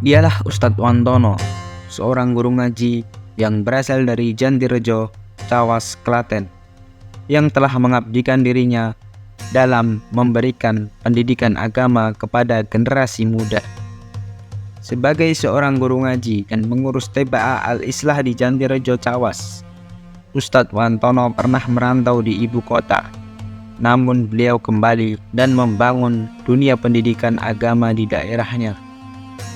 Dialah Ustadz Wantono, seorang guru ngaji yang berasal dari Jantirejo, Cawas, Klaten, yang telah mengabdikan dirinya dalam memberikan pendidikan agama kepada generasi muda. Sebagai seorang guru ngaji dan mengurus TPA Al-Islah di Jantirejo, Cawas, Ustadz Wantono pernah merantau di ibu kota. Namun beliau kembali dan membangun dunia pendidikan agama di daerahnya.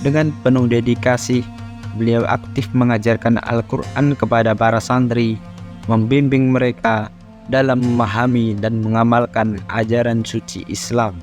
Dengan penuh dedikasi, beliau aktif mengajarkan Al-Quran kepada para santri, membimbing mereka dalam memahami dan mengamalkan ajaran suci Islam.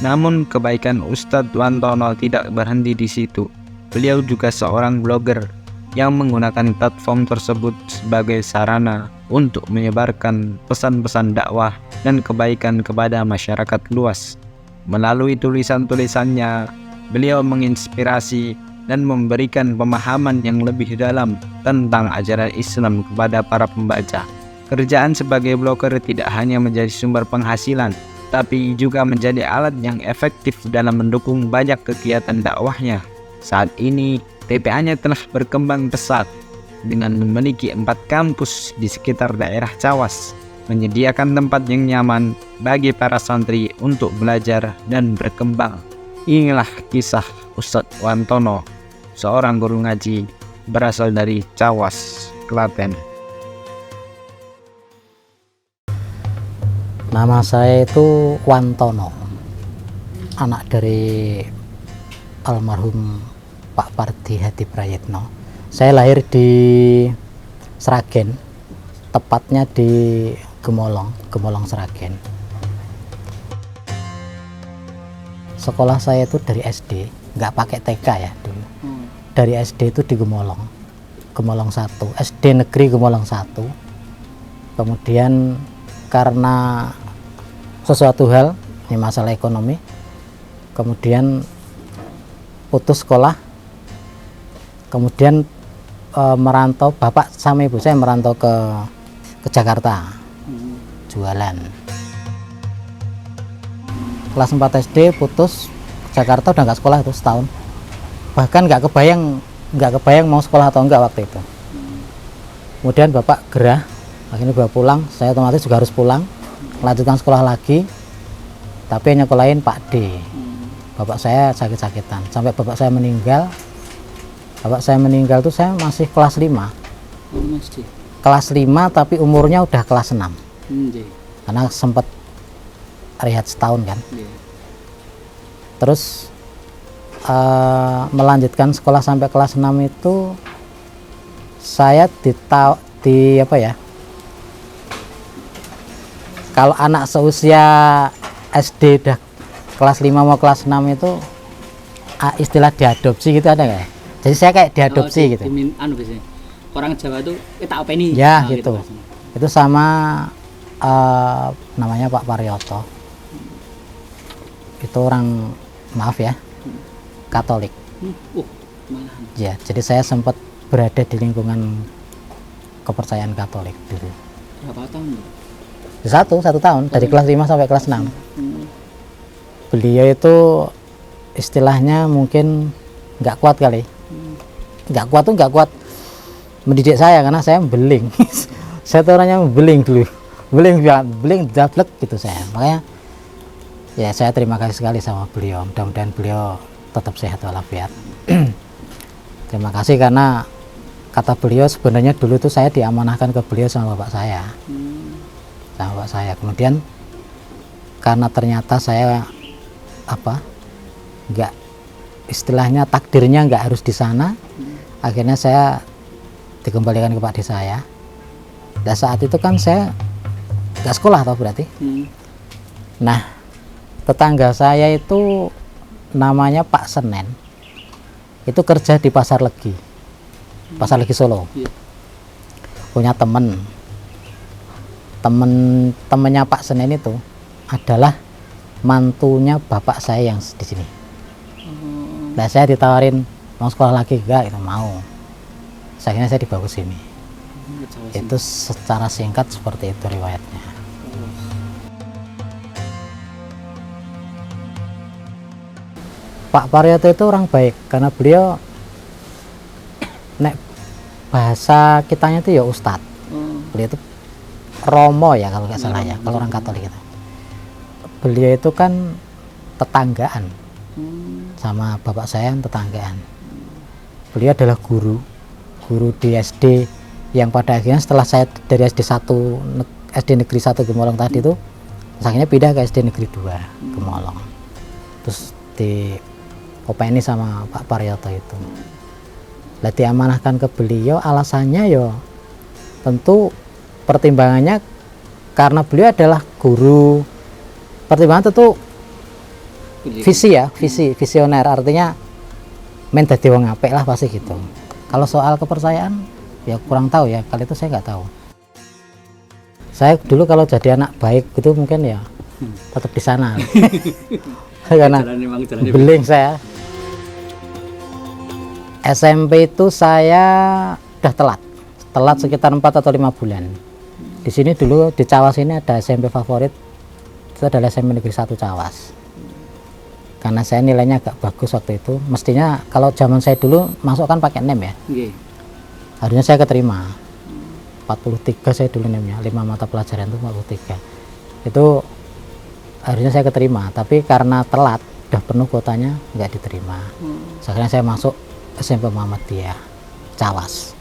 Namun kebaikan Ustadz Wantono tidak berhenti di situ. Beliau juga seorang blogger yang menggunakan platform tersebut sebagai sarana untuk menyebarkan pesan-pesan dakwah dan kebaikan kepada masyarakat luas. Melalui tulisan-tulisannya, beliau menginspirasi dan memberikan pemahaman yang lebih dalam tentang ajaran Islam kepada para pembaca. Kerjaan sebagai blogger tidak hanya menjadi sumber penghasilan, tapi juga menjadi alat yang efektif dalam mendukung banyak kegiatan dakwahnya. Saat ini, TPA-nya telah berkembang pesat dengan memiliki 4 kampus di sekitar daerah Cawas, menyediakan tempat yang nyaman bagi para santri untuk belajar dan berkembang. Inilah kisah Ustadz Wantono, seorang guru ngaji berasal dari Cawas, Klaten. Nama saya itu Wantono, anak dari almarhum Pak Pardi Hadi Prayitno. Saya lahir di Sragen, tepatnya di Gemolong Sragen. Sekolah saya itu dari SD, nggak pakai TK ya dulu. Dari SD itu di Gemolong 1, SD Negeri Gemolong 1. Kemudian karena sesuatu hal, ini masalah ekonomi, kemudian putus sekolah, kemudian merantau, bapak sama ibu saya merantau ke Jakarta, jualan. Kelas 4 SD putus, Jakarta udah nggak sekolah itu setahun, bahkan nggak kebayang mau sekolah atau enggak waktu itu. Kemudian bapak gerah, akhirnya bawa pulang, saya otomatis juga harus pulang, melanjutkan sekolah lagi, tapi yang nyekolahin Pak D. Bapak saya sakit-sakitan, sampai bapak saya meninggal. Bapak saya meninggal tuh saya masih kelas 5. Kelas 5 tapi umurnya udah kelas 6. Karena sempat rehat setahun kan. Terus melanjutkan sekolah sampai kelas 6 itu saya kalau anak seusia SD udah kelas 5 mau kelas 6 itu istilah diadopsi gitu ada nggak ya? Jadi saya kayak diadopsi gitu. Orang Jawa itu kita openi. Ya gitu. Itu sama namanya Pak Paryoto. Itu orang, maaf ya, Katolik. Ya, jadi saya sempat berada di lingkungan kepercayaan Katolik dulu. Berapa tahun? Satu tahun, dari kelas 5 sampai kelas 6. Beliau itu istilahnya mungkin nggak kuat kali. Nggak kuat mendidik saya karena saya beling. Saya tuh orangnya beling dulu. Beling dablek gitu saya. Makanya ya saya terima kasih sekali sama beliau. Mudah-mudahan beliau tetap sehat walafiat. Terima kasih karena kata beliau sebenarnya dulu tuh saya diamanahkan ke beliau sama bapak saya. Kemudian karena ternyata saya nggak, istilahnya takdirnya nggak harus di sana, akhirnya saya dikembalikan ke Pak D saya. Dan saat itu kan saya nggak sekolah toh berarti. Nah, tetangga saya itu namanya Pak Senen, itu kerja di Pasar Legi Solo. Punya temennya Pak Senen itu adalah mantunya bapak saya yang di sini. Nah, saya ditawarin mau sekolah lagi enggak, itu mau. Akhirnya saya dibawa ke sini. Itu secara singkat seperti itu riwayatnya. Pak Paryoto itu orang baik karena beliau nek bahasa kitanya itu ya ustadz. Beliau itu Romo ya kalau nggak salah ya, kalau orang Katolik itu. Beliau itu kan tetanggaan sama bapak saya, tetanggaan. Beliau adalah guru di SD yang pada akhirnya setelah saya dari SD Negeri 1 Gemolong tadi itu akhirnya pindah ke SD Negeri 2 Gemolong. Terus di openi sama Pak Paryoto itu. Lah diamanahkan ke beliau alasannya ya tentu pertimbangannya karena beliau adalah guru. Pertimbangan tentu visioner, artinya men dadi wong apik lah pasti gitu. Kalau soal kepercayaan ya kurang tahu ya, kali itu saya nggak tahu. Saya dulu kalau jadi anak baik gitu mungkin ya tetap di sana. Karena beling saya. SMP itu saya udah telat sekitar 4 atau 5 bulan. Di sini dulu di Cawas ini ada SMP favorit, itu adalah SMP Negeri 1 Cawas. Karena saya nilainya agak bagus waktu itu. Mestinya kalau zaman saya dulu masuk kan pakai NEM ya. Harusnya saya keterima. 43 saya dulu NEM-nya, 5 mata pelajaran itu 43. Itu harusnya saya keterima, tapi karena telat udah penuh kuotanya nggak diterima. Akhirnya saya masuk SMP Muhammadiyah Cawas.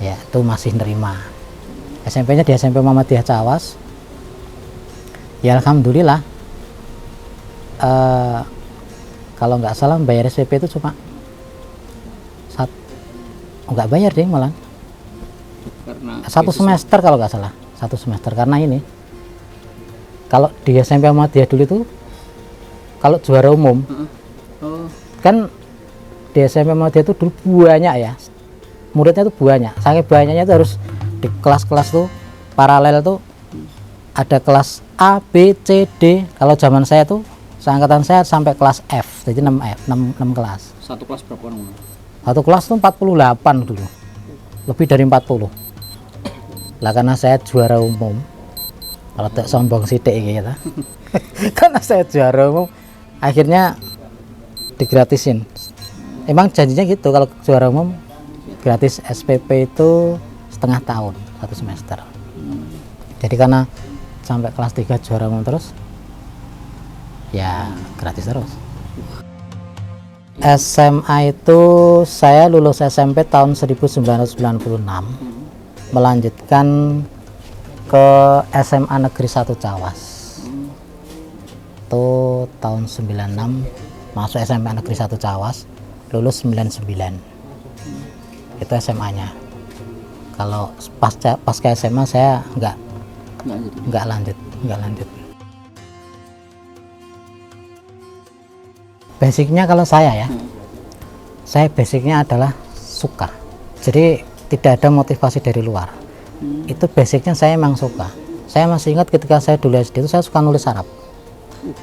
Ya, itu masih nerima. SMP-nya di SMP Muhammadiyah Cawas. Ya alhamdulillah. Kalau nggak salah bayar SPP itu cuma nggak bayar deh malah. Karena 1 semester kalau nggak salah. 1 semester karena ini. Kalau di SMP Muhammadiyah dulu itu kalau juara umum kan di SMP Muhammadiyah itu dulu banyak ya, muridnya tuh banyak, saking banyaknya itu harus di kelas-kelas tuh paralel tuh ada kelas A, B, C, D. Kalau zaman saya tuh seangkatan saya sampai kelas F, jadi 6 kelas. Satu kelas berapa orang? Satu kelas tuh 48 dulu, lebih dari 40 lah. Karena saya juara umum, kalau tak sombong sidik gitu. Karena saya juara umum akhirnya digratisin. Emang janjinya gitu, kalau juara umum gratis SPP itu setengah tahun, 1 semester. Jadi karena sampai kelas 3 juara umum terus ya gratis terus. SMA itu saya lulus SMP tahun 1996, melanjutkan ke SMA Negeri 1 Cawas. Itu tahun 96 masuk SMA Negeri 1 Cawas, lulus 99. Itu SMA-nya. Kalau pasca SMA saya nggak lanjut. Basicnya kalau saya ya, saya basicnya adalah suka. Jadi tidak ada motivasi dari luar. Itu basicnya saya emang suka. Saya masih ingat ketika saya dulu SD itu saya suka nulis Arab.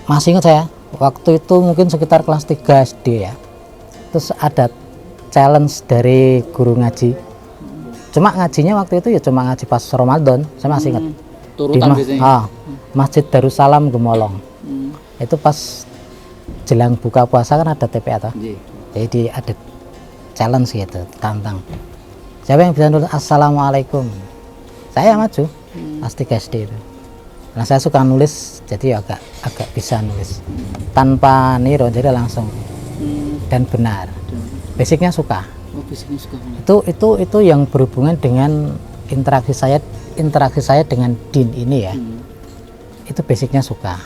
Masih ingat saya, waktu itu mungkin sekitar kelas 3 SD ya. Terus ada challenge dari guru ngaji. Cuma ngajinya waktu itu ya cuma ngaji pas Ramadan, saya masih ingat. Turutan biasanya. Masjid Darussalam Gemolong. Itu pas jelang buka puasa kan ada TPA toh. Jadi ada challenge gitu, tantang. Siapa yang bisa nulis Assalamualaikum? Saya maju. Pas 3 SD itu. Nah, saya suka nulis, jadi agak bisa nulis. Tanpa niru, jadi langsung dan benar. Basicnya suka. Basicnya suka. Itu yang berhubungan dengan interaksi saya dengan din ini ya. Itu basicnya suka.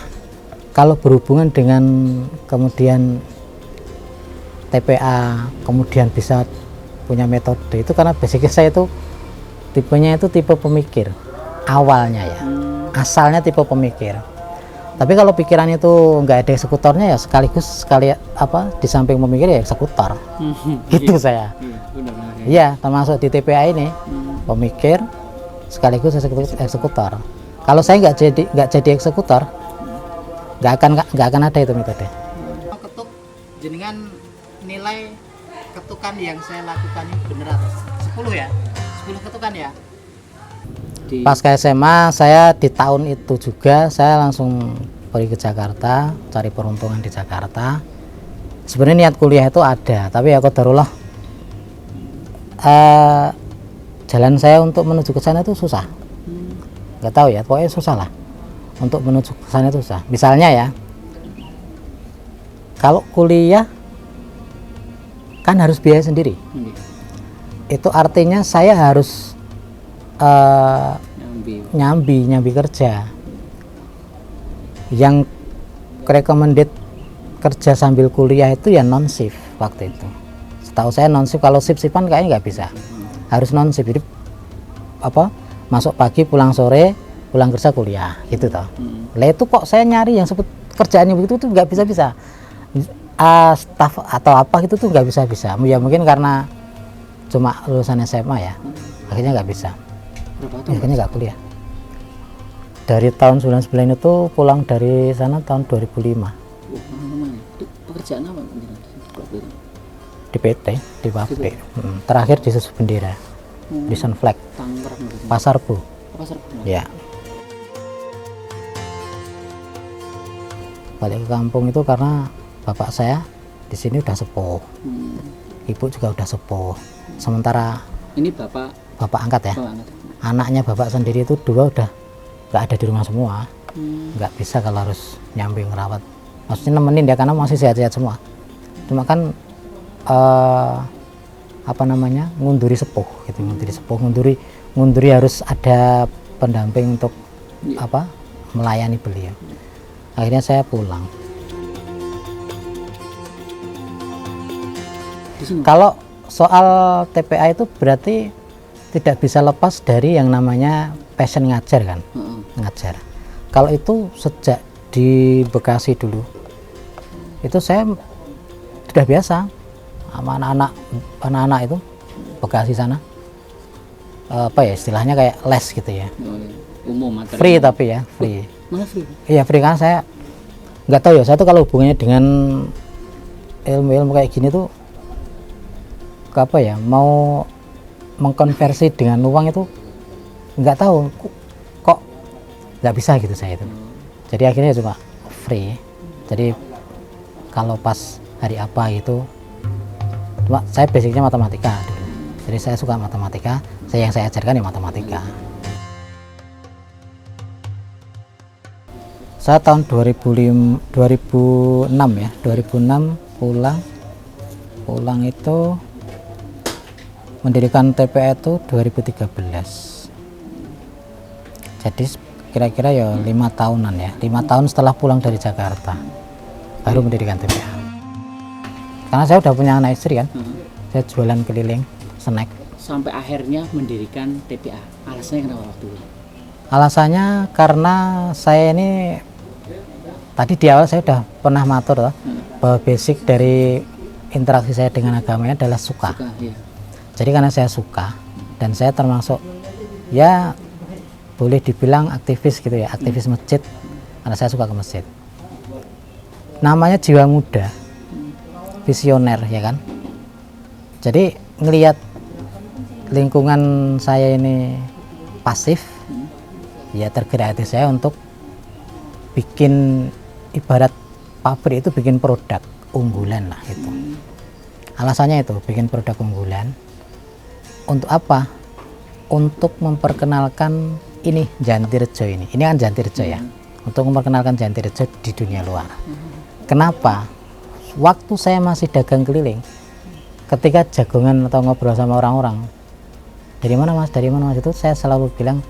Kalau berhubungan dengan kemudian TPA, kemudian bisa punya metode, itu karena basicnya saya itu tipenya itu tipe pemikir awalnya ya, asalnya tipe pemikir. Tapi kalau pikiran itu nggak ada eksekutornya ya sekaligus di samping memikir ya eksekutor. Gitu saya. Iya, termasuk di TPA ini pemikir sekaligus eksekutor. Kalau saya nggak jadi eksekutor, nggak akan ada itu metode. Ketuk jenengan nilai ketukan yang saya lakukan ini benar atau 10 ya? 10 ketukan ya? Pas ke SMA saya di tahun itu juga saya langsung pergi ke Jakarta, cari peruntungan di Jakarta. sebenarnya niat kuliah itu ada, tapi ya qadarullah jalan saya untuk menuju ke sana itu susah. Nggak tahu ya, pokoknya susah lah untuk menuju ke sana itu susah. Misalnya ya, kalau kuliah kan harus biaya sendiri. Itu artinya saya harus nyambi kerja. Yang recommended kerja sambil kuliah itu ya non shift waktu itu. Setahu saya non shift, kalau shift-shiftan kayaknya nggak bisa. Harus non shift. Jadi apa? Masuk pagi, pulang sore, pulang kerja kuliah gitu toh. Lah itu kok saya nyari yang sebut kerjaannya begitu tuh nggak bisa. Staff atau apa gitu tuh nggak bisa. Ya mungkin karena cuma lulusan SMA ya. Akhirnya nggak bisa. Akhirnya nggak kuliah. Dari tahun 99 itu pulang dari sana tahun 2005. Itu pekerjaan apa? Di PT, di pabrik. Terakhir di Susu Bendera, di Sunflag, Pasar Bu. Ya. Balik ke kampung itu karena bapak saya di sini udah sepuh, ibu juga udah sepuh. Sementara ini bapak angkat ya, anaknya bapak sendiri itu dua udah nggak ada di rumah semua, nggak bisa kalau harus nyambi ngerawat. Maksudnya nemenin dia karena masih sehat-sehat semua. Cuma kan apa namanya, ngunduri sepuh gitu, ngunduri harus ada pendamping untuk apa, melayani beliau. Akhirnya saya pulang. Kalau soal TPA itu berarti tidak bisa lepas dari yang namanya passion ngajar kan, ngajar. Kalau itu sejak di Bekasi dulu, itu saya sudah biasa sama anak-anak itu Bekasi sana, apa ya istilahnya kayak les gitu ya, umum materi. Free tapi ya free. Mana free? Iya free, karena saya nggak tahu ya, saya tuh kalau hubungannya dengan ilmu-ilmu kayak gini tuh apa ya, mau mengkonversi dengan uang itu nggak tahu kok nggak bisa gitu saya itu. Jadi akhirnya cuma free. Jadi kalau pas hari apa gitu, cuma saya basicnya matematika dulu. Jadi saya suka matematika, yang saya ajarkan ya matematika. Saya tahun 2006 ya, 2006 pulang itu mendirikan TPA itu 2013. Jadi kira-kira ya 5 tahunan ya, 5 tahun setelah pulang dari Jakarta baru mendirikan TPA. Karena saya udah punya anak istri kan, saya jualan keliling snack. Sampai akhirnya mendirikan TPA, alasannya kenapa waktu itu? Alasannya karena saya ini tadi di awal saya udah pernah matur bahwa basic dari interaksi saya dengan agamanya adalah suka. Iya. Jadi karena saya suka dan saya termasuk ya boleh dibilang aktivis gitu ya, aktivis masjid, karena saya suka ke masjid. Namanya jiwa muda, visioner ya kan. Jadi ngelihat lingkungan saya ini pasif, ya tergerak hati saya untuk bikin, ibarat pabrik itu bikin produk unggulan lah gitu. Alasannya itu bikin produk unggulan. Untuk apa? Untuk memperkenalkan ini Jantirejo ini. Ini kan Jantirejo ya. Untuk memperkenalkan Jantirejo di dunia luar. Kenapa? Waktu saya masih dagang keliling, ketika jagongan atau ngobrol sama orang-orang, dari mana mas itu saya selalu bilang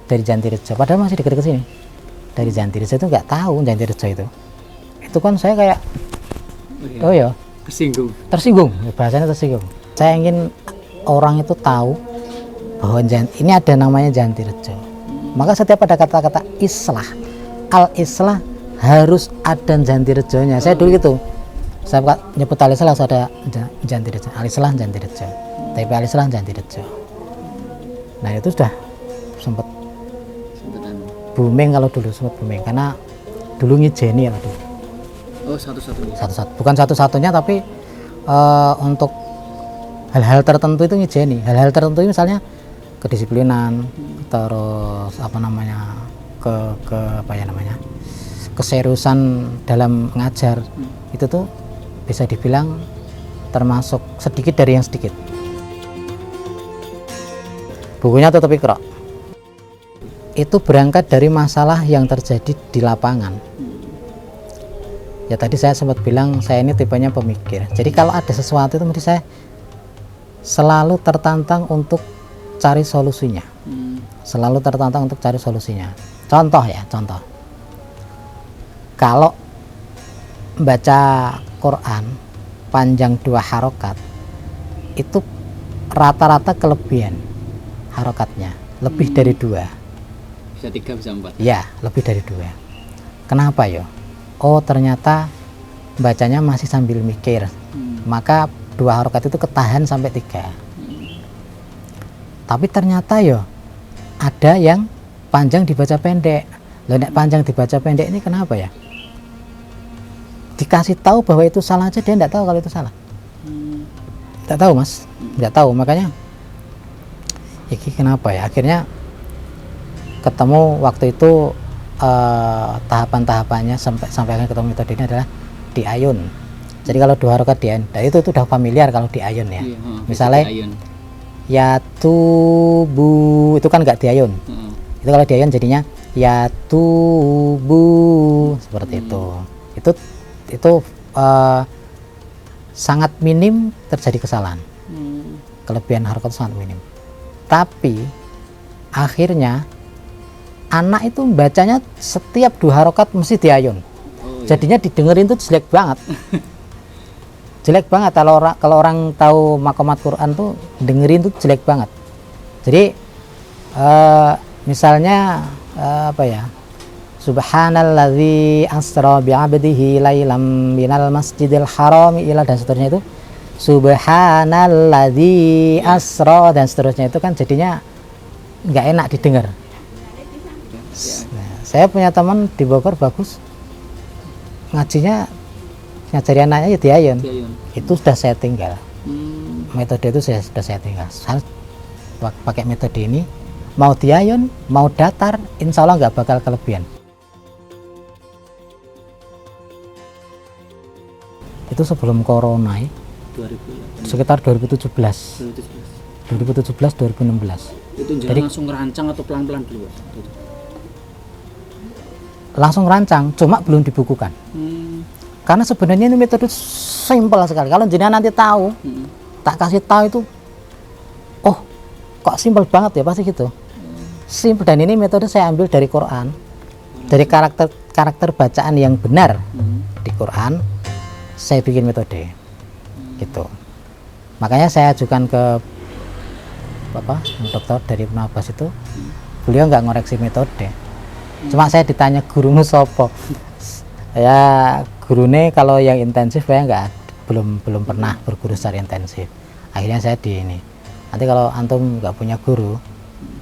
dari Jantirejo. Padahal masih dekat ke sini. Dari Jantirejo itu nggak tahu Jantirejo itu. Itu kan saya kayak, oh ya, tersinggung. Bahasanya tersinggung. Saya ingin orang itu tahu bahwa ini ada namanya Jantirejo. Maka setiap ada kata-kata islah, al-islah harus ada Jantirejonya. Saya dulu gitu. Saya nyebut al-islah harus ada Jantirejo. Al-islah Jantirejo. TP al-islah Jantirejo. Nah itu sudah sempat booming kalau dulu, sempat booming karena dulu ngijeni ya dulu. Oh satu-satunya. Bukan satu-satunya tapi untuk hal-hal tertentu itu ngijeni. Hal-hal tertentu misalnya kedisiplinan, terus apa namanya, keseriusan dalam ngajar, itu tuh bisa dibilang termasuk sedikit dari yang sedikit. Bukunya Tutup Iqra itu berangkat dari masalah yang terjadi di lapangan. Ya tadi saya sempat bilang saya ini tipenya pemikir. Jadi kalau ada sesuatu itu mesti saya selalu tertantang untuk cari solusinya. Selalu tertantang untuk cari solusinya. Contoh ya, contoh. Kalau baca Quran panjang 2 harokat itu rata-rata kelebihan harokatnya lebih dari 2. Bisa 3, bisa 4. Ya, lebih dari 2. Kenapa ya? Oh, ternyata bacanya masih sambil mikir. Maka 2 harokat itu ketahan sampai 3. Tapi ternyata ya ada yang panjang dibaca pendek. Loh, nek panjang dibaca pendek ini kenapa ya? Dikasih tahu bahwa itu salah aja dia enggak tahu kalau itu salah. Enggak tahu, Mas. Enggak tahu, makanya iki kenapa ya? Akhirnya ketemu waktu itu tahapan-tahapannya sampai akhirnya ketemu metode ini adalah di ayun. Jadi kalau 2 harokat di ayun, nah itu udah familiar kalau di ayun ya. Iya, Misalnya ayun. ya tubu itu kan nggak di ayun. Itu kalau di ayun jadinya ya tubu seperti itu. Itu sangat minim terjadi kesalahan. Kelebihan harokat sangat minim. Tapi akhirnya anak itu bacanya setiap 2 harokat mesti di ayun. Jadinya didengerin tuh jelek banget. Jelek banget kalau orang tahu maqamat Quran tuh dengerin tuh jelek banget. Jadi misalnya apa ya? Subhanalladzi asra bi'abdihi lailam minal masjidil harami ila dan seterusnya itu. Subhanalladzi asra dan seterusnya itu kan jadinya nggak enak didengar. Nah, saya punya teman di Bogor bagus ngajinya, ngajari anaknya ya di ayun. Itu sudah saya tinggal. Metode itu sudah saya tinggal. Saya pakai metode ini, mau di ayun, mau datar, insya Allah nggak bakal kelebihan. Itu sebelum corona ya, 2008. sekitar 2017, 2016. Itu Jadi langsung ngerancang atau pelan-pelan dulu? langsung rancang, cuma belum dibukukan. Karena sebenarnya ini metode simpel sekali. Kalau jenengan nanti tahu, tak kasih tahu itu, oh kok simpel banget ya, pasti gitu. Simpel, dan ini metode saya ambil dari Quran, dari karakter bacaan yang benar di Quran, saya bikin metode, gitu. Makanya saya ajukan ke Bapak dokter dari Ibnu Abbas itu, beliau nggak ngoreksi metode. Cuma saya ditanya gurumu sopo, ya gurune kalau yang intensif saya belum pernah berguru secara intensif. Akhirnya saya di ini, nanti kalau antum nggak punya guru,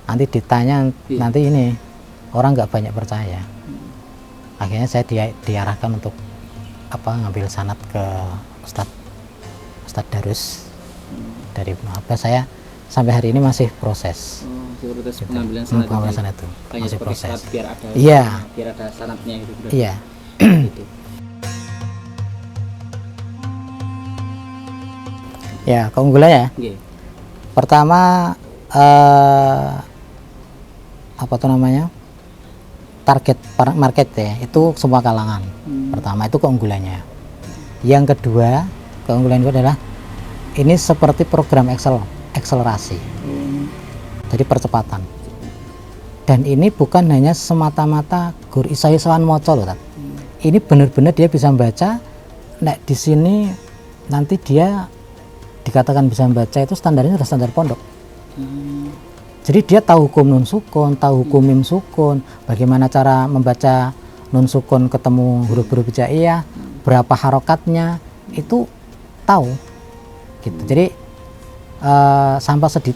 nanti ditanya nanti ini orang nggak banyak percaya. Akhirnya saya diarahkan untuk ngambil sanad ke Ustadz Darus dari Ibnu Abbas. Saya sampai hari ini masih proses. Proses gitu. Pengambilan sanad itu hanya masih proses. Biar ada, Iya. Biar ada sanadnya gitu. Iya. Gitu. Ya, keunggulannya. Pertama apa tuh namanya? Target market ya, itu semua kalangan. Pertama itu keunggulannya. Yang kedua, keunggulan itu adalah ini seperti program akselerasi. Jadi percepatan. Dan ini bukan hanya semata-mata gur isa-isaan moco loh, ini benar-benar dia bisa membaca. Nek di sini nanti dia dikatakan bisa membaca itu standarnya sudah standar pondok. Jadi dia tahu hukum nun sukun, tahu hukum mim sukun, bagaimana cara membaca nun sukun ketemu huruf-huruf hijaiyah, berapa harokatnya itu tahu. Gitu. Jadi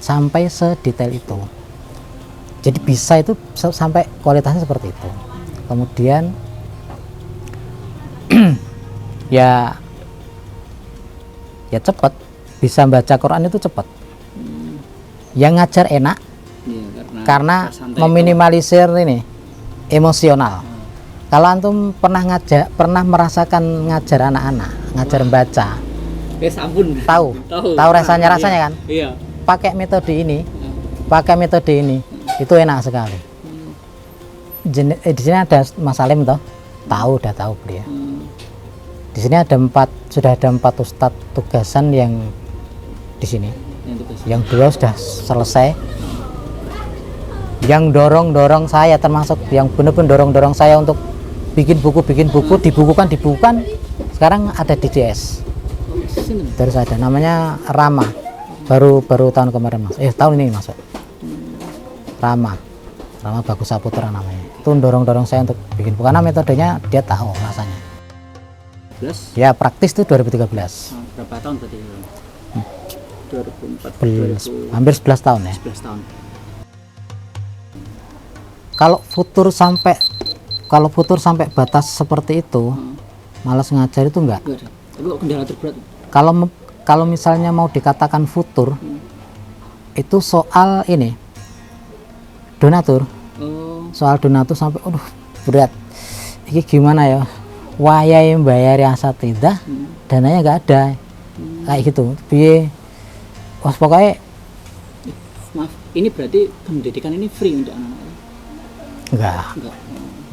sampai sedetail itu. Jadi bisa itu sampai kualitasnya seperti itu. Kemudian ya cepat, bisa baca Quran itu cepat. Yang ngajar enak, karena meminimalisir ini emosional. Kalau antum pernah merasakan ngajar anak-anak, ngajar baca. Ampun. Tahu rasanya kan? Iya. Pakai metode ini itu enak sekali. Di sini ada Mas Salim toh, udah tahu beliau. Di sini sudah ada 4 ustadz tugasan yang di sini. Yang 2 sudah selesai. Yang dorong saya, termasuk yang benar-benar dorong saya untuk bikin buku, dibukukan. Sekarang ada di DS. Terus ada namanya Rama. Baru tahun kemarin masuk. Tahun ini masuk. Rama Bagus Saputra namanya. Itu dorong saya untuk bikin buku karena metodenya dia tahu rasanya. Ya praktis itu 2013. Berapa tahun berarti? 2004. Hampir 11 tahun ya. 11 tahun. Kalau futur sampai batas seperti itu, malas ngajar itu enggak. Tapi kok kendala terberat? Kalau misalnya mau dikatakan futur, itu soal ini donatur. Soal donatur sampai berat. Ini gimana ya? Wayai bayar asatidah, dananya enggak ada. Kayak gitu. Piye? Pokoknya maaf, ini berarti pendidikan ini free untuk anak-anak? Enggak.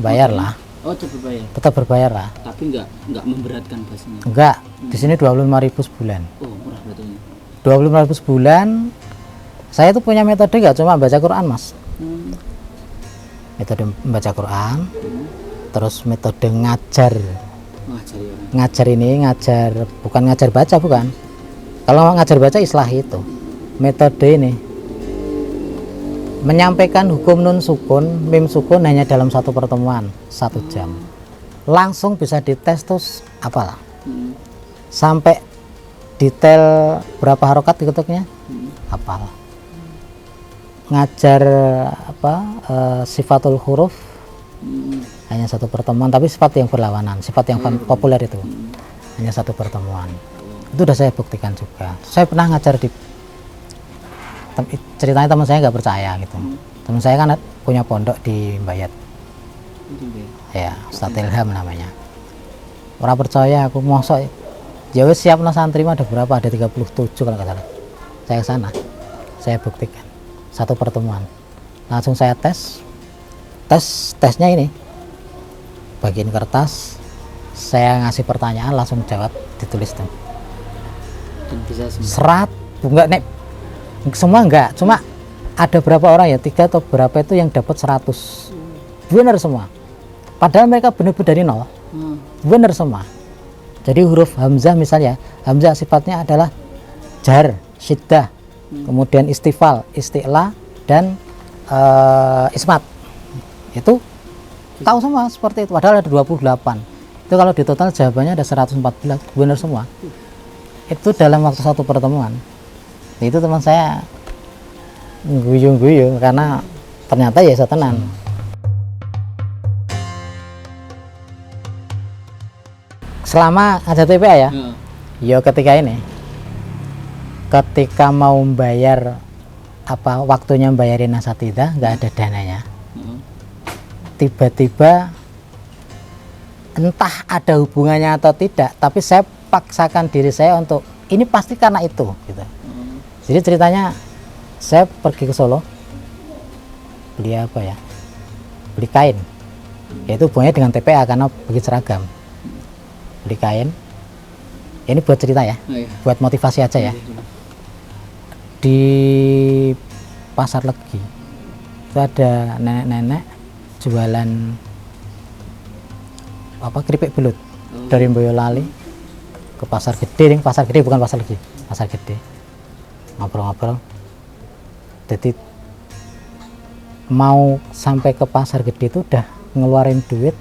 Bayar lah. Oh, tetap berbayar lah. Tapi enggak memberatkan pastinya. Enggak. Di sini 25.000 sebulan. Oh, murah berarti. 25.000 sebulan. Saya tuh punya metode enggak cuma baca Quran, Mas. Metode membaca Quran. Terus metode ngajar. Ngajar bukan ngajar baca, bukan. Kalau ngajar baca islah itu. Metode ini menyampaikan hukum nun sukun, mim sukun hanya dalam satu pertemuan 1 jam. Langsung bisa dites terus apalah. Sampai detail berapa harokat diketuknya, hafal. Ngajar sifatul huruf hanya 1 pertemuan, tapi sifat yang berlawanan, sifat yang populer itu hanya 1 pertemuan. Itu udah saya buktikan juga. Saya pernah ngajar di ceritanya teman saya nggak percaya gitu. Teman saya kan punya pondok di Mbayat. Ya, Ustadz Ilham namanya. Orang percaya aku mosok. Ya wis siap santri mah ada berapa? Ada 37 kalau nggak salah. Saya ke sana. Saya buktikan. 1 pertemuan. Langsung saya tesnya ini. Bagiin kertas, saya ngasih pertanyaan langsung jawab, ditulis tuh. Dan bisa serat enggak nek semua enggak, cuma ada berapa orang ya, 3 atau berapa itu yang dapat 100 benar semua, padahal mereka benar-benar dari nol. Benar semua. Jadi huruf hamzah misalnya, hamzah sifatnya adalah jar, syiddah, kemudian istifal, isti'la, dan ismat. Itu tahu semua seperti itu, padahal ada 28. Itu kalau di total jawabannya ada 114, benar semua. Itu dalam waktu 1 pertemuan. Itu teman saya guyung-guyung karena ternyata ya setenan. Selama ngajar TPA ya, yo ketika mau bayar waktunya bayarin asatidah nggak ada dananya, tiba-tiba entah ada hubungannya atau tidak, tapi saya paksakan diri saya untuk ini pasti karena itu gitu. Jadi ceritanya saya pergi ke Solo, beli beli kain, yaitu hubungannya dengan TPA karena begitu seragam. Beli kain, ini buat cerita ya, buat motivasi aja ya. Di Pasar Legi itu ada nenek-nenek jualan keripik belut dari Boyolali ke Pasar Gede, bukan Pasar Legi, Pasar Gede. Ngobrol-ngobrol, jadi mau sampai ke Pasar Gede itu udah ngeluarin duit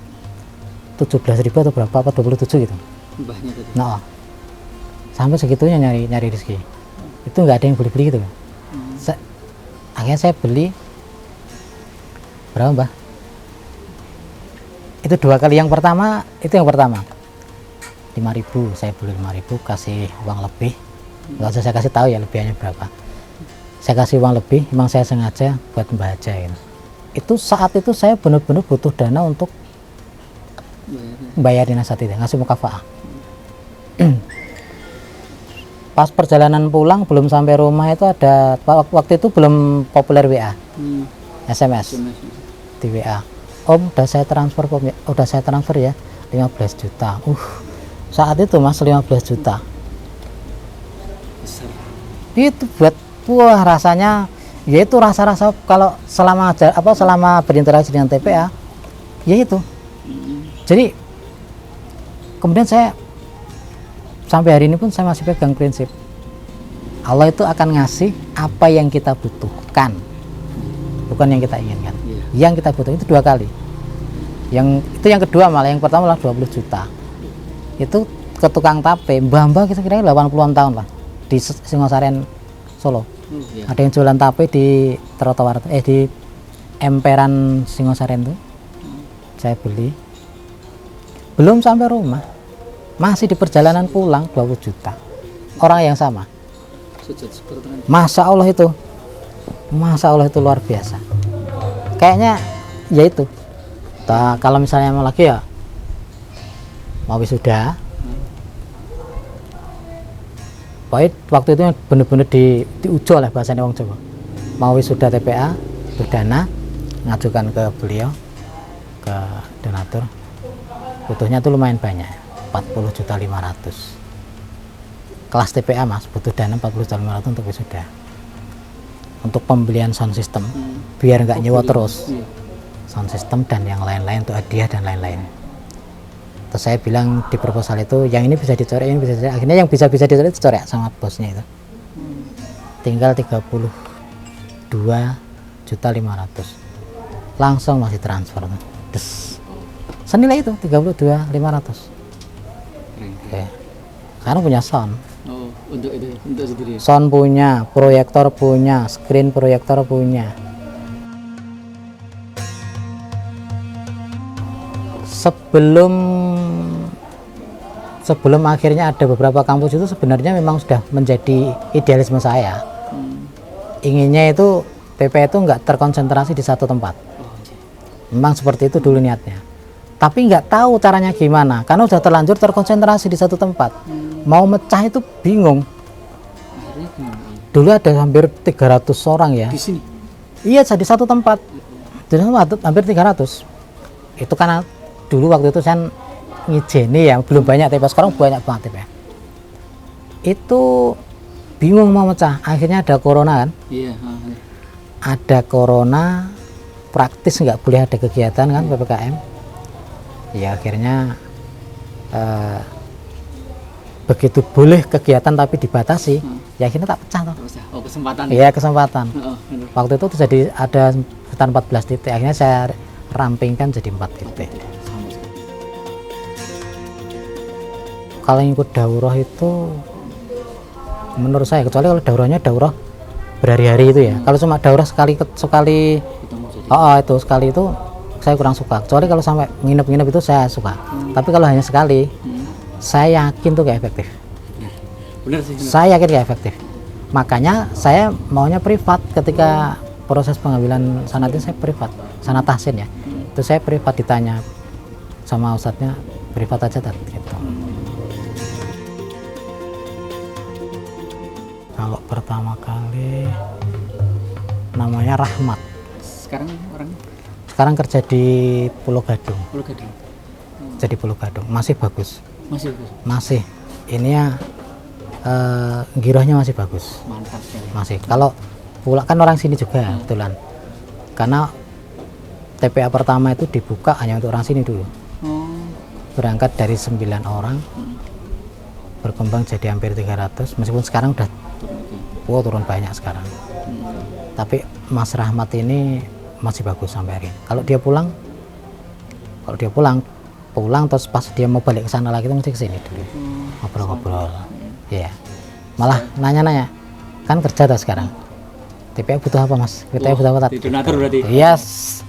17.000 atau berapa, 27 gitu. Nah, sampai segitunya nyari rezeki. Itu nggak ada yang beli gitu. Akhirnya saya beli berapa, Mbah? Itu 2 kali. Yang pertama 5.000, saya beli 5.000, kasih uang lebih. Nggak usah saya kasih tahu ya lebihannya berapa. Saya kasih uang lebih, memang saya sengaja buat membaca gitu. Itu saat itu saya benar-benar butuh dana untuk bayarin asatidah, ngasih mukafaah. Pas perjalanan pulang belum sampai rumah itu ada waktu itu belum populer WA, SMS di WA. Om, udah saya transfer Om ya. Udah saya transfer ya 15 juta. Saat itu Mas 15 juta. Besar. Itu buat wah rasanya yaitu rasa-rasa kalau selama berinteraksi dengan TPA ya itu. Jadi kemudian saya sampai hari ini pun saya masih pegang prinsip Allah itu akan ngasih apa yang kita butuhkan, bukan yang kita inginkan. Yang kita butuhkan itu 2 kali. Yang kedua malah, yang pertama malah 20 juta. Itu ke tukang tape, mbah-mbah kira-kira 80-an tahun lah di Singosaren Solo. Ada yang jualan tape di trotoar di emperan Singosaren tuh. Saya beli. Belum sampai rumah. Masih di perjalanan pulang 20 juta. Orang yang sama. Masya Allah itu luar biasa. Kayaknya ya itu. Kalau misalnya mau lagi ya mau wisuda. Pokoknya waktu itu bener-bener diujo lah bahasanya wong Jawa. Mau wisuda TPA, berdana, ngajukan ke beliau, ke donatur. Butuhnya tuh lumayan banyak, 40.500.000. Kelas TPA Mas, butuh dana 40.500.000 untuk wisuda. Untuk pembelian sound system, biar nggak nyewa terus. Sound system dan yang lain-lain untuk hadiah dan lain-lain. Terus saya bilang di proposal itu, yang ini bisa dicoret, ini bisa dicoret. Akhirnya yang bisa dicoret dicoret sama bosnya itu. Tinggal 32.500.000. Langsung masih transfer. Des. Senilai itu 32.500. Oke. Sekarang punya sound. Untuk sendiri. Sound punya, proyektor punya, screen proyektor punya. Sebelum akhirnya ada beberapa kampus itu sebenarnya memang sudah menjadi idealisme saya. Inginnya itu TPA itu nggak terkonsentrasi di satu tempat. Memang seperti itu dulu niatnya. Tapi nggak tahu caranya gimana, karena sudah terlanjur terkonsentrasi di satu tempat. Mau mecah itu bingung. Dulu ada hampir 300 orang ya. Di sini? Iya, di satu tempat. Jadi hampir 300. Itu karena dulu waktu itu saya ngijeni ya, belum banyak TPA, sekarang banyak banget TPA. Itu bingung mau mecah. Akhirnya ada corona kan? Iya. Ada corona, praktis nggak boleh ada kegiatan kan, PPKM. Ya akhirnya begitu boleh kegiatan tapi dibatasi, ya akhirnya tak pecah toh. Oh, kesempatan. Iya, kesempatan. Waktu itu jadi ada sekitar 14 titik, akhirnya saya rampingkan jadi 4 titik. Kalau ikut daurah itu menurut saya, kecuali kalau daurahnya daurah berhari-hari itu ya. Kalau cuma daurah sekali itu sekali itu saya kurang suka. Kecuali kalau sampai nginep-nginep itu saya suka. Tapi kalau hanya sekali, saya yakin tuh gak efektif. Benar sih. Saya yakin gak efektif. Makanya saya maunya privat. Ketika proses pengambilan sanat itu saya privat, sanat tahsin ya. Itu saya privat, ditanya sama ustadznya, privat aja gitu. Kalau pertama kali namanya Rahmat. Sekarang kerja di Pulau Gadung. Jadi Pulau Gadung masih bagus. Masih. Ini ya girohnya masih bagus. Mantap sekali. Masih. Kalau pula kan orang sini juga kebetulan. Karena TPA pertama itu dibuka hanya untuk orang sini dulu. Berangkat dari 9 orang. Berkembang jadi hampir 300, meskipun sekarang udah turun banyak sekarang. Tapi Mas Rahmat ini masih bagus sampai hari ini. Kalau dia pulang terus pas dia mau balik ke sana lagi itu mesti kesini dulu ngobrol-ngobrol. Ya, malah nanya-nanya, kan kerja tuh sekarang. TPA butuh apa Mas? TPA butuh apa? Donatur berarti. Iya,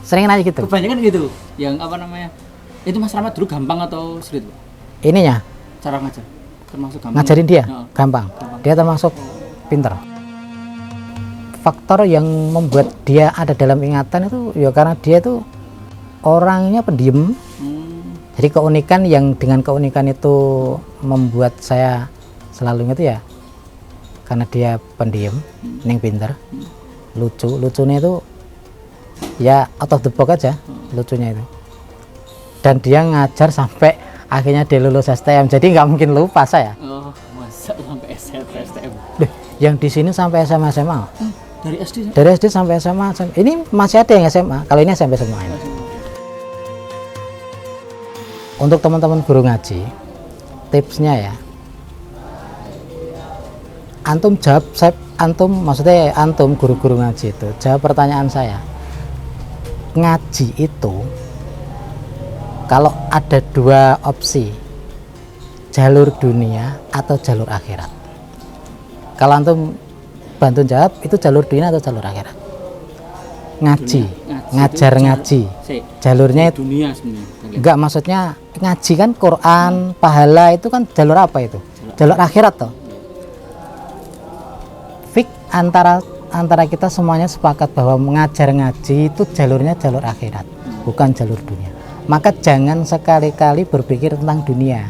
sering nanya gitu. Kebanyakan gitu. Yang apa namanya? Itu Mas Rahmat dulu gampang atau sulit? Ininya Cara ngajar termasuk gampang. ngajarin dia gampang. Dia termasuk pinter. Faktor yang membuat dia ada dalam ingatan itu ya karena dia itu orangnya pendiam, Jadi keunikan yang dengan keunikan itu membuat saya selalu ingat ya, karena dia pendiam, yang pinter, lucunya itu ya out of the box aja lucunya itu. Dan dia ngajar sampai akhirnya dia lulus STM, jadi nggak mungkin lupa saya. Oh, masa sampai STM? Yang di sini sampai SMA. Dari SD? Dari SD sampai SMA. Ini masih ada yang SMA. Kalau ini SMP semua ini. Untuk teman-teman guru ngaji, tipsnya ya, antum jawab, maksudnya antum guru-guru ngaji itu jawab pertanyaan saya. Ngaji itu kalau ada dua opsi, jalur dunia atau jalur akhirat. Kalau antum bantu jawab, itu jalur dunia atau jalur akhirat? Ngaji, ngajar ngaji, jalurnya itu dunia sebenarnya. enggak, maksudnya ngaji kan Quran, pahala itu kan jalur apa itu? Jalur akhirat toh. Fik antara kita semuanya sepakat bahwa mengajar ngaji itu jalurnya jalur akhirat, bukan jalur dunia. Maka jangan sekali-kali berpikir tentang dunia.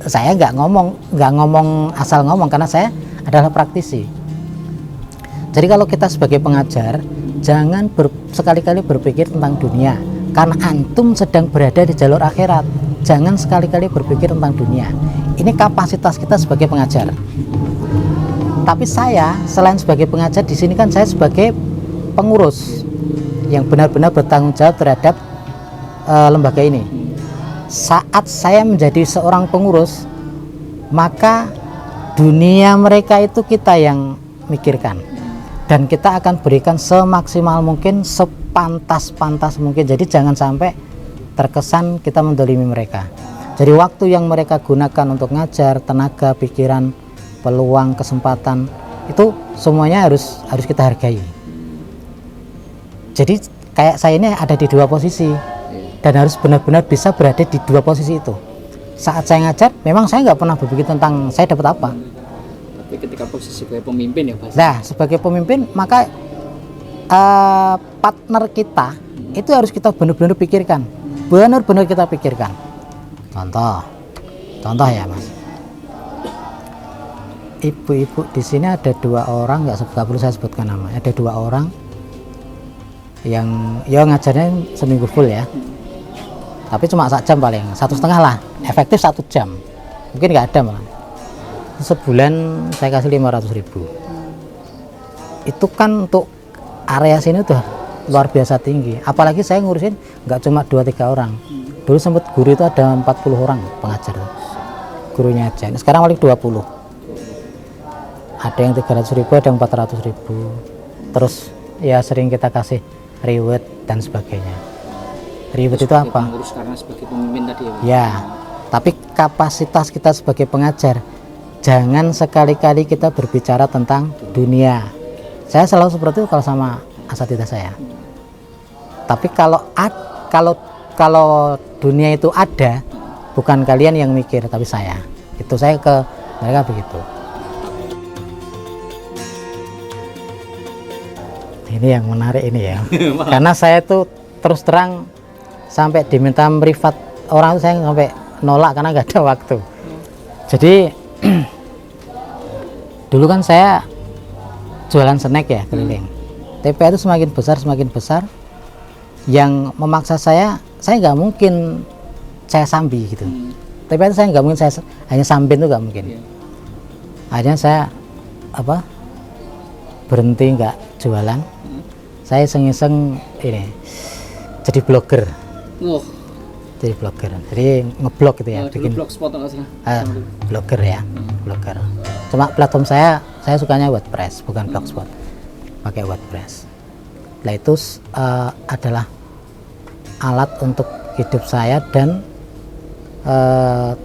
Saya nggak ngomong asal ngomong, karena saya adalah praktisi. Jadi kalau kita sebagai pengajar, jangan sekali-kali berpikir tentang dunia, karena antum sedang berada di jalur akhirat. Jangan sekali-kali berpikir tentang dunia. Ini kapasitas kita sebagai pengajar. Tapi saya selain sebagai pengajar, di sini kan saya sebagai pengurus yang benar-benar bertanggung jawab terhadap lembaga ini. Saat saya menjadi seorang pengurus, maka dunia mereka itu kita yang mikirkan, dan kita akan berikan semaksimal mungkin, sepantas-pantas mungkin. Jadi jangan sampai terkesan kita mendolimi mereka. Jadi waktu yang mereka gunakan untuk ngajar, tenaga, pikiran, peluang, kesempatan, itu semuanya harus kita hargai. Jadi kayak saya ini ada di dua posisi, dan harus benar-benar bisa berada di dua posisi itu. Saat saya ngajar, memang saya nggak pernah berpikir tentang saya dapat apa. Tapi ketika posisi sebagai pemimpin ya Pak. Nah, sebagai pemimpin, maka partner kita itu harus kita benar-benar pikirkan, benar-benar kita pikirkan. Contoh ya Mas, ibu-ibu di sini ada 2 orang, nggak perlu saya sebutkan nama, ada 2 orang yang ya ngajarnya seminggu full ya, tapi cuma 1 jam, paling 1,5 lah, efektif 1 jam, mungkin nggak ada malah. Sebulan saya kasih 500.000. Itu kan untuk area sini udah luar biasa tinggi, apalagi saya ngurusin nggak cuma 2-3 orang. Dulu sempat guru itu ada 40 orang pengajar gurunya aja. Sekarang paling 20. Ada yang 300.000, ada yang 400.000. Terus ya sering kita kasih reward dan sebagainya. Reward itu apa? Pengurus karena sebagai pemimpin tadi ya. Ya, tapi kapasitas kita sebagai pengajar, jangan sekali-kali kita berbicara tentang dunia. Saya selalu seperti itu kalau sama asatidzah saya. Tapi kalau dunia itu ada, bukan kalian yang mikir, tapi saya. Itu saya ke mereka begitu. Ini yang menarik ini ya. Karena saya tuh terus terang sampai diminta privat orang itu saya sampai nolak karena nggak ada waktu. Jadi dulu kan saya jualan snack ya keliling. TPA itu semakin besar, yang memaksa saya nggak mungkin saya sambi gitu. TPA itu saya nggak mungkin saya hanya sambin, itu nggak mungkin. Akhirnya saya berhenti nggak jualan. Saya iseng-iseng ini jadi blogger. Jadi blogger, jadi ngeblog gitu ya, bikin blogspot nggak salah. blogger ya, blogger. Cuma platform saya sukanya WordPress, bukan blogspot, pakai WordPress. Nah itu adalah alat untuk hidup saya, dan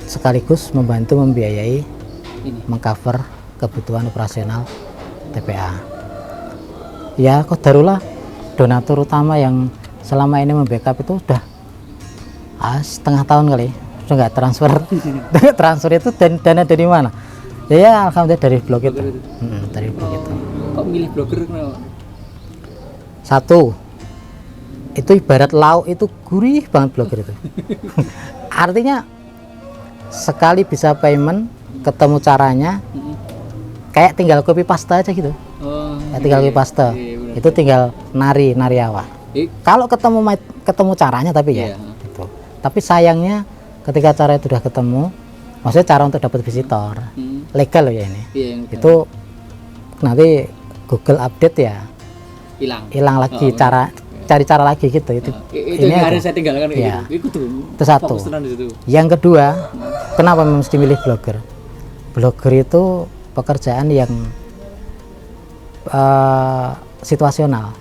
sekaligus membantu membiayai mengcover kebutuhan operasional TPA. Ya qadarullah, donatur utama yang selama ini membackup itu udah setengah tahun kali sudah nggak transfer. Transfer itu dana dari mana? Ya alhamdulillah dari blog itu. Dari blog itu. Kok milih blogger kenapa? Satu, itu ibarat lauk itu gurih banget Blogger itu. Artinya sekali bisa payment, ketemu caranya, kayak tinggal copy paste aja gitu. Kayak tinggal copy paste. Itu tinggal nari awal. Kalau ketemu caranya tapi ya gitu. Tapi sayangnya ketika cara itu sudah ketemu, maksudnya cara untuk dapat visitor legal loh ya ini. Itu nanti Google update ya hilang lagi cari cara lagi gitu. Itu ini harus saya tinggalkan ya. Itu satu. Yang kedua, kenapa mesti milih Blogger? Blogger itu pekerjaan yang situasional,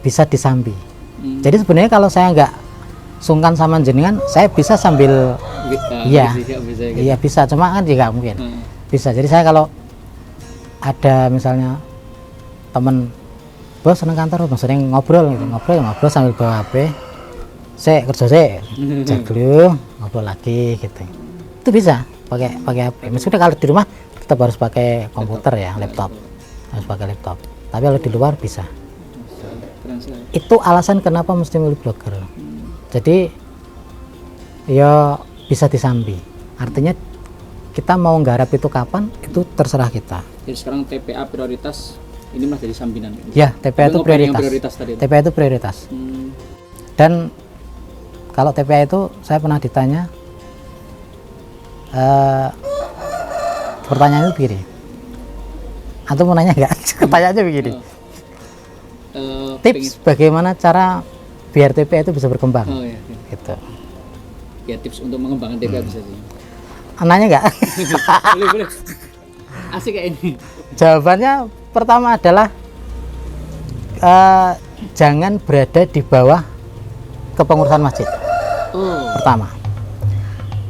bisa disambi. Jadi sebenarnya kalau saya nggak sungkan sama jenengan, saya bisa sambil iya bisa, cuma kan juga mungkin bisa. Jadi saya kalau ada misalnya temen bos seneng kantor, maksudnya ngobrol sambil bawa HP, saya kerja jaglu ngobrol lagi gitu, itu bisa pakai HP. Maksudnya kalau di rumah tetap harus pakai komputer ya, laptop, harus pakai laptop, tapi kalau di luar bisa. Itu alasan kenapa mesti milih Blogger. Jadi ya bisa disambi, artinya kita mau nggarap itu kapan itu terserah kita. Jadi sekarang TPA prioritas ini masih jadi sambinan ya. TPA itu prioritas tadi itu. TPA itu prioritas. Dan kalau TPA itu saya pernah ditanya, pertanyaannya begini, antum mau nanya nggak? Pertanyaannya begini, tips bagaimana cara biar TPA itu bisa berkembang. Gitu ya, tips untuk mengembangkan TPA bisa sih. Nanya nggak? boleh asik kayak ini. Jawabannya pertama adalah jangan berada di bawah kepengurusan masjid. Pertama,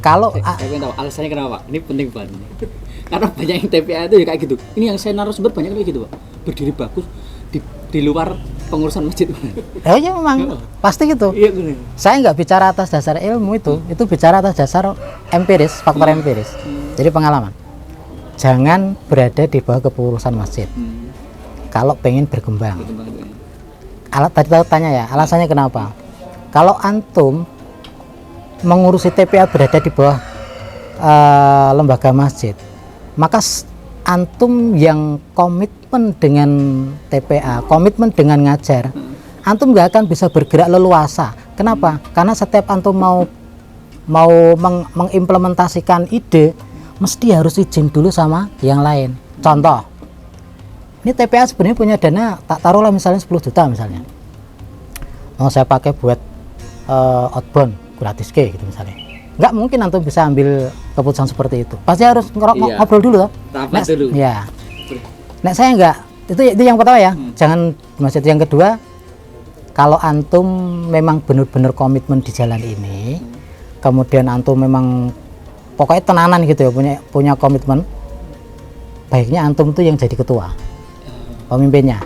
kalau saya pengen tahu alasannya kenapa Pak, ini penting banget. Karena banyak yang TPA itu ya kayak gitu. Ini yang saya narasumber banyak kayak gitu Pak, berdiri bagus di luar pengurusan masjid. Oh ya memang pasti gitu. Iya benar. Saya nggak bicara atas dasar ilmu itu bicara atas dasar empiris, faktor empiris. Jadi pengalaman. Jangan berada di bawah kepengurusan masjid. Kalau pengen berkembang. Tadi tanya ya, alasannya kenapa? Kalau antum mengurusi TPA berada di bawah lembaga masjid, maka antum yang komitmen dengan TPA, komitmen dengan ngajar, antum nggak akan bisa bergerak leluasa. Kenapa? Karena setiap antum mau mengimplementasikan ide, mesti harus izin dulu sama yang lain. Contoh, ini TPA sebenarnya punya dana, tak taruhlah misalnya 10 juta misalnya, mau saya pakai buat outbound gratis gitu misalnya. Nggak mungkin antum bisa ambil keputusan seperti itu, pasti harus ngobrol dulu toh. Dulu. Ya. Nah saya nggak, itu yang pertama ya. Jangan masjid. Yang kedua, kalau antum memang benar-benar komitmen di jalan ini, kemudian antum memang pokoknya tenanan gitu ya, punya komitmen, baiknya antum tuh yang jadi ketua, pemimpinnya.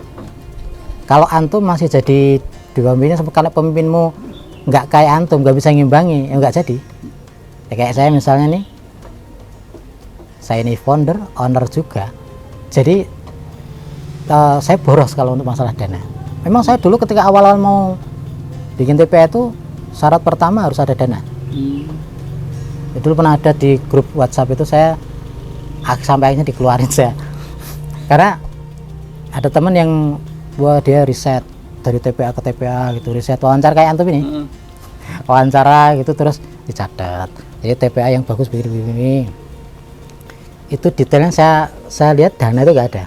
Kalau antum masih jadi di pemimpinnya, kalau pemimpinmu nggak kayak antum, nggak bisa ngimbangi, ya nggak jadi. Ya, kayak saya misalnya nih, saya ini founder, owner juga, jadi saya boros kalau untuk masalah dana. Memang saya dulu ketika awal-awal mau bikin TPA itu syarat pertama harus ada dana. Dulu pernah ada di grup WhatsApp itu, saya sampai akhirnya dikeluarin saya karena ada teman yang dia riset dari TPA ke TPA gitu, riset wawancara kayak antum ini, wawancara gitu, terus dicatat. Jadi TPA yang bagus begini itu detailnya saya lihat dana itu nggak ada.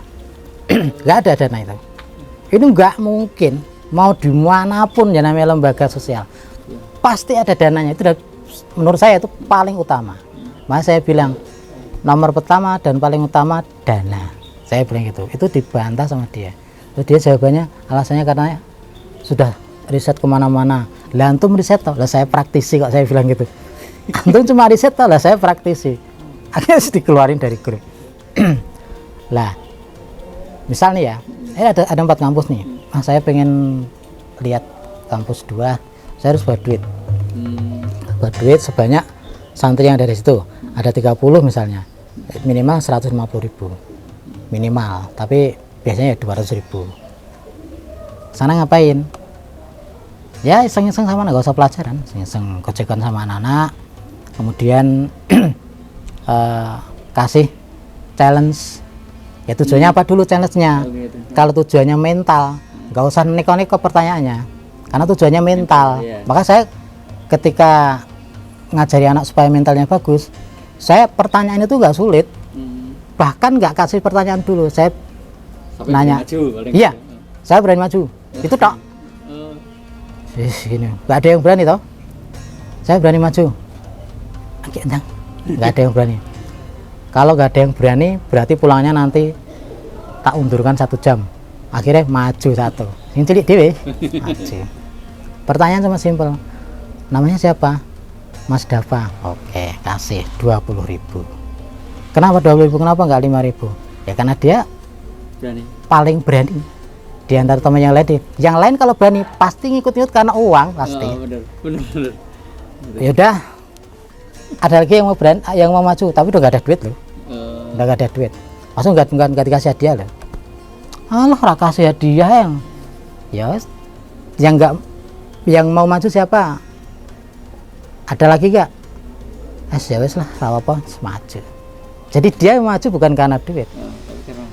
Nggak ada dana itu nggak mungkin. Mau dimanapun ya namanya lembaga sosial pasti ada dananya. Itu menurut saya itu paling utama. Makanya saya bilang nomor pertama dan paling utama dana. Saya bilang gitu. Itu dibantah sama dia. Terus dia jawabannya alasannya karena sudah riset kemana-mana. Lah antum riset toh, lah saya praktisi kok, saya bilang gitu. Antum cuma riset toh, lah saya praktisi. Akhirnya dikeluarin dari grup. Lah misalnya ya, ini ada 4 kampus nih. Saya pengen lihat kampus 2, saya harus buat duit. Buat duit sebanyak santri yang dari situ ada 30 misalnya, minimal 150.000 minimal, tapi biasanya ya 200.000. Sana ngapain? Ya iseng-iseng sama anak, gak usah pelajaran, iseng-iseng gojekan sama anak-anak, kemudian kasih challenge. Ya tujuannya apa dulu challenge-nya? Kalau tujuannya mental, nggak usah neko-neko pertanyaannya, karena tujuannya mental. Iya. Maka saya ketika ngajari anak supaya mentalnya bagus, saya pertanyaan itu nggak sulit, bahkan nggak kasih pertanyaan dulu, saya Sampai nanya. maju, paling Iya, gitu. saya berani maju. Itu tok. Gini, nggak ada yang berani toh. Saya berani maju. Nggak ada yang berani. Kalau nggak ada yang berani, berarti pulangnya nanti tak undurkan 1 jam. Akhirnya maju 1. Ini cilik dewe. Maju. Pertanyaan cuma simpel. Namanya siapa? Mas Dava. Oke, kasih 20.000. Kenapa 20.000? Kenapa nggak 5.000? Ya karena dia Berani. paling berani di antara teman yang lain. Yang lain kalau berani pasti ngikut-ngikut karena uang pasti. Oh, bener. Ya udah, ada lagi yang mau berani, yang mau maju, tapi udah gak ada duit loh, udah gak ada duit, langsung nggak dikasih hadiah loh. Alah, ora kasih hadiah ya wes. Yang mau maju siapa? Ada lagi gak? Ya wes lah, apa maju. Jadi dia yang maju bukan karena duit.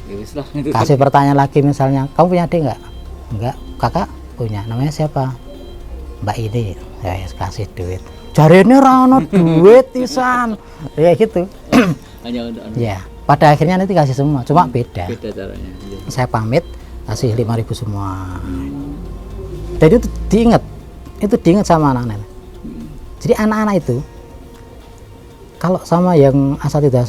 Ya wis lah, itu. Kasih pertanyaan lagi misalnya, kamu punya adik nggak? Enggak. Kakak punya. Namanya siapa? Mbak ini. Ya kasih duit. Jarene ora ono duit pisan. Ya gitu. Hanya untuk Ya, pada akhirnya nanti kasih semua, cuma beda. beda caranya. Iya. Saya pamit kasih 5.000 semua. Jadi itu diingat sama anak-anak. Jadi anak-anak itu kalau sama yang asatidz,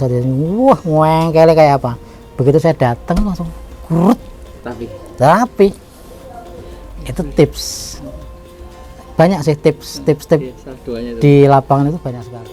wah ngengkele kayak apa? Begitu saya datang langsung kurut, tapi itu tips. Banyak sih tips Iya, salah duanya itu. di lapangan itu banyak sekali.